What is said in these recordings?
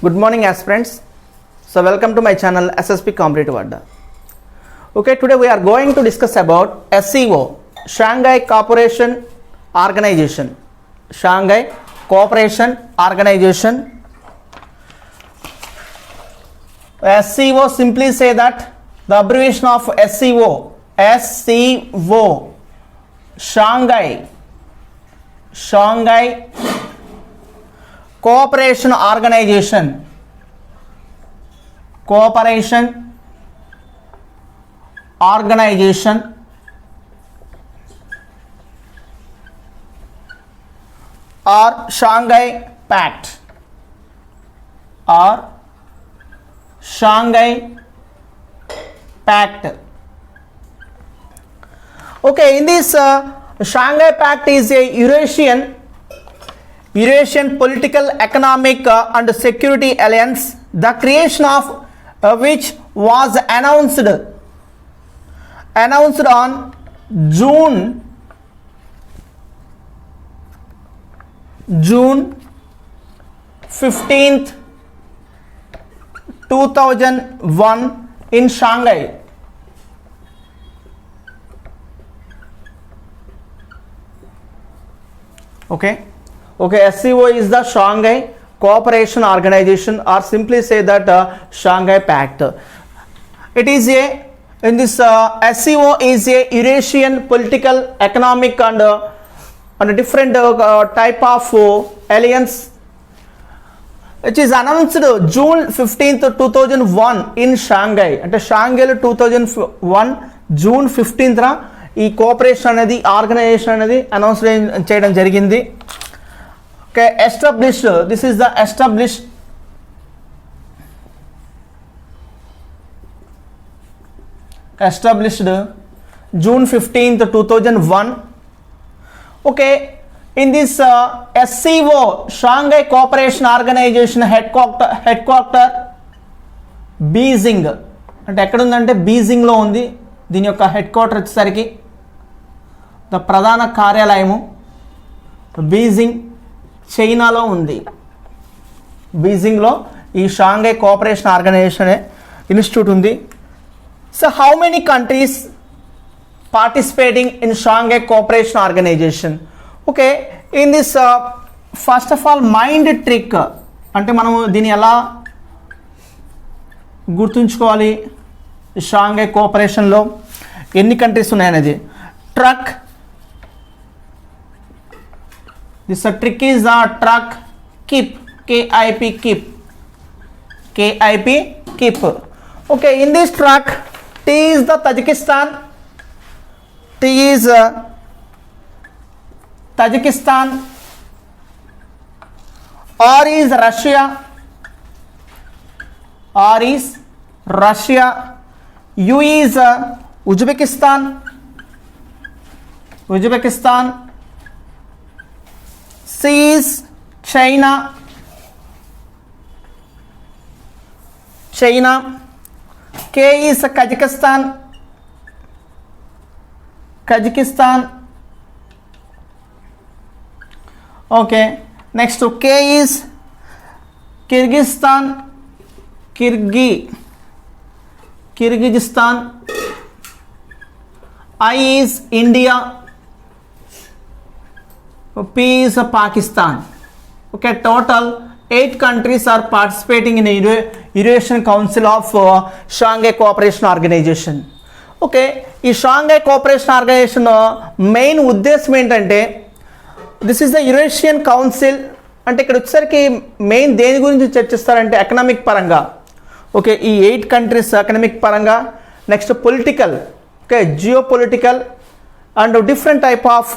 Good morning aspirants. So welcome to my channel SSP Competitive Adda. Okay, today we are going to discuss about SCO, Shanghai Cooperation Organization. Shanghai Cooperation Organization. SCO, simply say that the abbreviation of SCO, Shanghai Cooperation Organization. Cooperation Organization or Shanghai Pact or Shanghai Pact. Okay, in this Shanghai Pact is a Eurasian political, economic and security alliance, the creation of which was announced on June 15th, 2001 in Shanghai. Okay, SCO is the Shanghai Cooperation Organization, or simply say that Shanghai Pact. It is SCO is a Eurasian political, economic and a different type of alliance, which is announced June 15th, 2001 in Shanghai. అంటే షాంఘైలో 2001 June 15th ఈ cooperation అనేది, organisation అనేది announce చేయడం జరిగింది. Okay, established, this is the established June 15th, 2001. Okay, in this SCO, Shanghai Cooperation Organization headquarter Beijing, అంటే ఎక్కడ ఉందంటే బీజింగ్లో ఉంది. దీని యొక్క హెడ్ క్వార్టర్ వచ్చేసరికి ద ప్రధాన కార్యాలయము బీజింగ్, చైనాలో ఉంది. బీజింగ్లో ఈ షాంఘై కోఆపరేషన్ ఆర్గనైజేషన్ ఇన్స్టిట్యూట్ ఉంది. So how many countries participating in Shanghai Cooperation Organization? Okay, in this first of all mind trick, అంటే మనము దీన్ని ఎలా గుర్తుంచుకోవాలి, షాంఘై కోఆపరేషన్లో ఎన్ని కంట్రీస్ ఉన్నాయనేది. Truck, this trick is truck keep, KIP. Okay, in this truck, T is the Tajikistan, R is Russia, U is Uzbekistan, C is China, K is Kazakhstan, okay. Next to K is Kyrgyzstan, I is India, P is Pakistan. Okay, total 8 countries are participating in a Eurasian Council of Shanghai Cooperation Organization. Okay, ఈ Shanghai cooperation organisation main ఉద్దేశం ఏంటంటే, this is the Eurasian council. అంటే ఇక్కడ వచ్చేసరికి main దేని గురించి చర్చిస్తారంటే economic పరంగా. Okay, ఈ 8 కంట్రీస్ ఎకనామిక్ పరంగా, next political, okay, geo political and different type of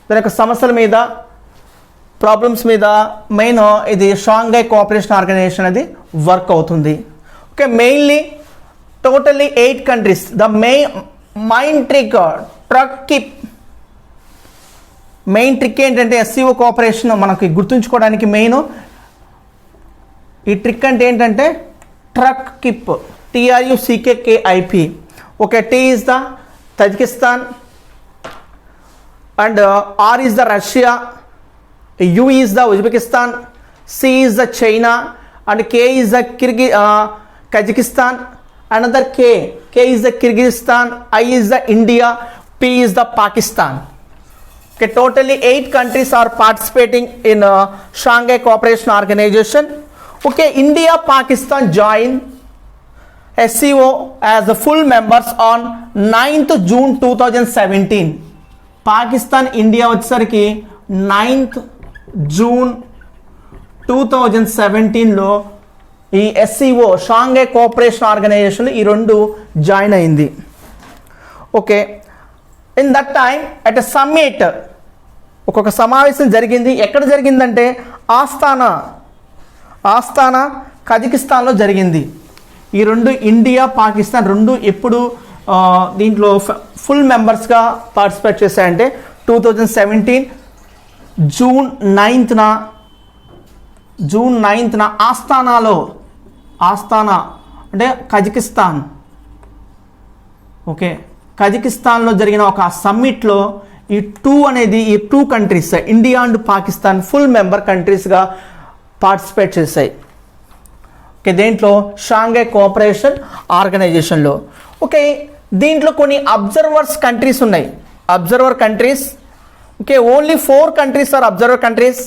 దాని యొక్క సమస్యల మీద, ప్రాబ్లమ్స్ మీద మెయిన్ ఇది షాంఘై కోఆపరేషన్ ఆర్గనైజేషన్ అనేది వర్క్ అవుతుంది. Okay, mainly totally 8 countries. The main trick, truck keep, main trick ఏంటంటే SCO కోఆపరేషన్ మనకి గుర్తుంచుకోవడానికి మెయిన్ ఈ ట్రిక్ అంటే ఏంటంటే ట్రక్ keep, TRUCKKIP. Okay, T is the Tajikistan and R is the Russia, U is the Uzbekistan, C is the China, and K is the Kazakhstan. Another K is the Kyrgyzstan, I is the India, P is the Pakistan. Okay, totally 8 countries are participating in Shanghai Cooperation Organization. Okay, India, Pakistan join SCO as the full members on 9th June 2017. Pakistan, India వచ్చేసరికి 9th June 2017లో ఈ SCO Shanghai cooperation organisation ఈ రెండు join అయింది. Okay, in that time at a summit ఒక్కొక్క సమావేశం జరిగింది. ఎక్కడ జరిగిందంటే ఆస్తానా కజకిస్తాన్లో జరిగింది. ఈ రెండు ఇండియా పాకిస్తాన్ రెండు ఎప్పుడు దీంట్లో ఫుల్ మెంబర్స్గా పార్టిసిపేట్ చేశాయంటే 2017 జూన్ 9th ఆస్తానా అంటే కజకిస్తాన్. ఓకే, కజకిస్తాన్లో జరిగిన ఒక సమ్మిట్లో ఈ two countries India and Pakistan full member కంట్రీస్గా పార్టిసిపేట్ చేశాయి. ఓకే, దేంట్లో షాంఘై కోఆపరేషన్ ఆర్గనైజేషన్లో. ఓకే, దీంట్లో కొన్ని అబ్జర్వర్స్ కంట్రీస్ ఉన్నాయి. Observer countries. Okay, only 4 countries are observer countries.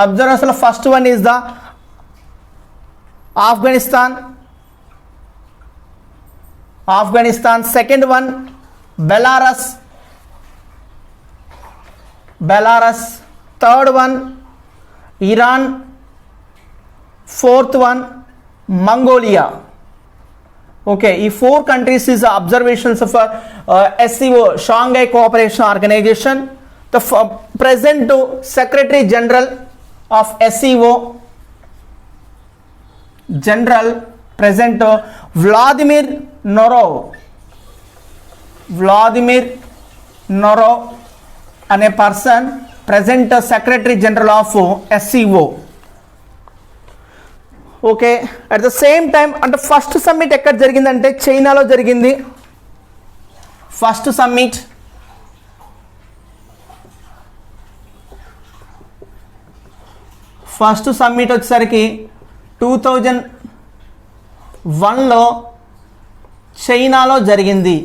Observers లో first one is the Afghanistan. Second one Belarus. Third one Iran. Fourth one Mongolia. Okay, ఈ 4 countries is observations of SCO Shanghai Cooperation Organization. The present Secretary General of SCO present Vladimir Norov అనే person present Secretary General of SCO. Okay, at the same time అంటే first summit ఎక్కడ జరిగిందంటే చైనాలో జరిగింది. First summit వచ్చేసరికి 2001లో చైనాలో జరిగింది.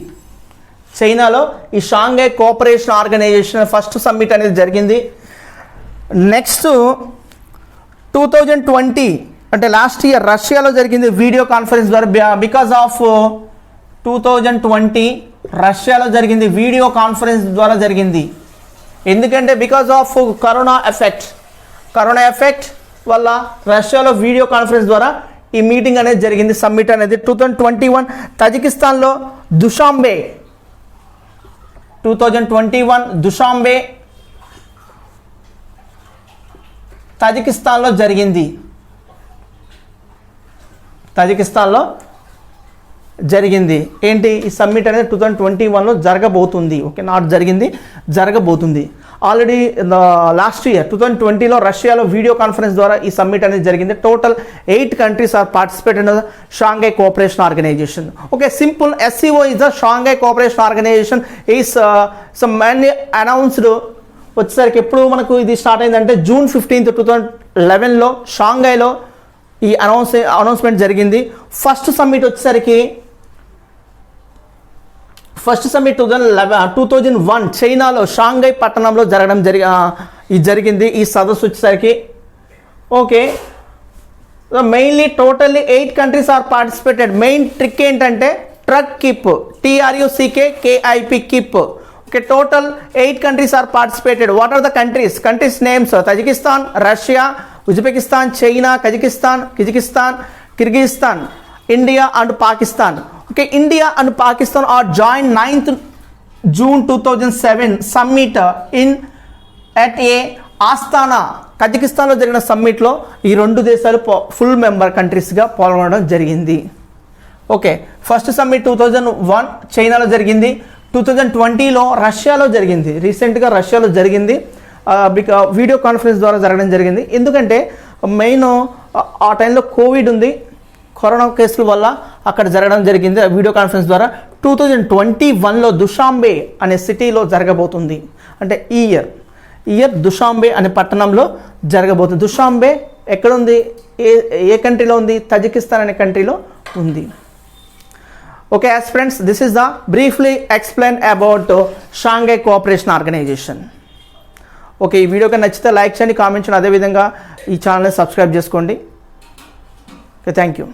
చైనాలో ఈ Shanghai cooperation organisation first summit అనేది జరిగింది. నెక్స్ట్ 2020 అంటే లాస్ట్ ఇయర్ రష్యాలో జరిగింది వీడియో కాన్ఫరెన్స్ ద్వారా. బికాస్ ఆఫ్ 2020 రష్యాలో జరిగింది వీడియో కాన్ఫరెన్స్ ద్వారా జరిగింది. ఎందుకంటే బికాస్ ఆఫ్ కరోనా ఎఫెక్ట్ వల్ల రష్యాలో వీడియో కాన్ఫరెన్స్ ద్వారా ఈ మీటింగ్ అనేది జరిగింది. సమ్మిట్ అనేది 2021 తజికిస్తాన్లో దుషాంబే. 2021 దుషాంబే తజికిస్తాన్లో జరిగింది. ఏంటి ఈ సమ్మిట్ అనేది 2021లో జరగబోతుంది. ఓకే, నాట్ జరిగింది, జరగబోతుంది. ఆల్రెడీ లాస్ట్ ఇయర్ 2020లో రష్యాలో వీడియో కాన్ఫరెన్స్ ద్వారా ఈ సమ్మిట్ అనేది జరిగింది. Total 8 countries are participate in Shanghai cooperation organisation. Okay, simple SCO is the Shanghai cooperation organisation is some announced వచ్చేసరికి ఎప్పుడు మనకు ఇది స్టార్ట్ అయిందంటే June 15th 2011లో షాంఘైలో ఈ అనౌన్స్మెంట్ జరిగింది. ఫస్ట్ సమ్మిట్ వచ్చేసరికి 2001 చైనాలో షాంఘై పట్టణంలో జరిగింది ఈ సదస్సు వచ్చేసరికి. Okay, mainly totally 8 countries are participated. Main trick ఏంటంటే ట్రక్ కిప్, TRUCKIP కిప్. Okay, total 8 countries are participated. What are the countries names? Tajikistan, Russia, Uzbekistan, China, Kazakhstan, Kyrgyzstan, India and Pakistan. Okay, India and Pakistan are join 9th June 2007 summit at Astana. కజకిస్తాన్లో జరిగిన సమ్మిట్లో ఈ 2 దేశాలు full member కంట్రీస్గా పాల్గొనడం జరిగింది. Okay, first summit 2001 చైనాలో జరిగింది. 2020లో రష్యాలో జరిగింది. రీసెంట్గా రష్యాలో జరిగింది. వీడియో కాన్ఫరెన్స్ ద్వారా జరగడం జరిగింది. ఎందుకంటే మెయిన్ ఆ టైంలో కోవిడ్ ఉంది, కరోనా కేసుల వల్ల అక్కడ జరగడం జరిగింది వీడియో కాన్ఫరెన్స్ ద్వారా. 2021లో దుషాంబే అనే సిటీలో జరగబోతుంది. అంటే ఈ ఇయర్ దుషాంబే అనే పట్టణంలో జరగబోతుంది. దుషాంబే ఎక్కడుంది, ఏ కంట్రీలో ఉంది? తజికిస్తాన్ అనే కంట్రీలో ఉంది. Okay aspirants, this is the briefly explain about Shanghai cooperation organisation. Okay, ఈ వీడియోకి నచ్చితే లైక్ చేయండి, కామెంట్ చేయండి, అదేవిధంగా ఈ ఛానల్ని సబ్స్క్రైబ్ చేసుకోండి. Okay, thank you.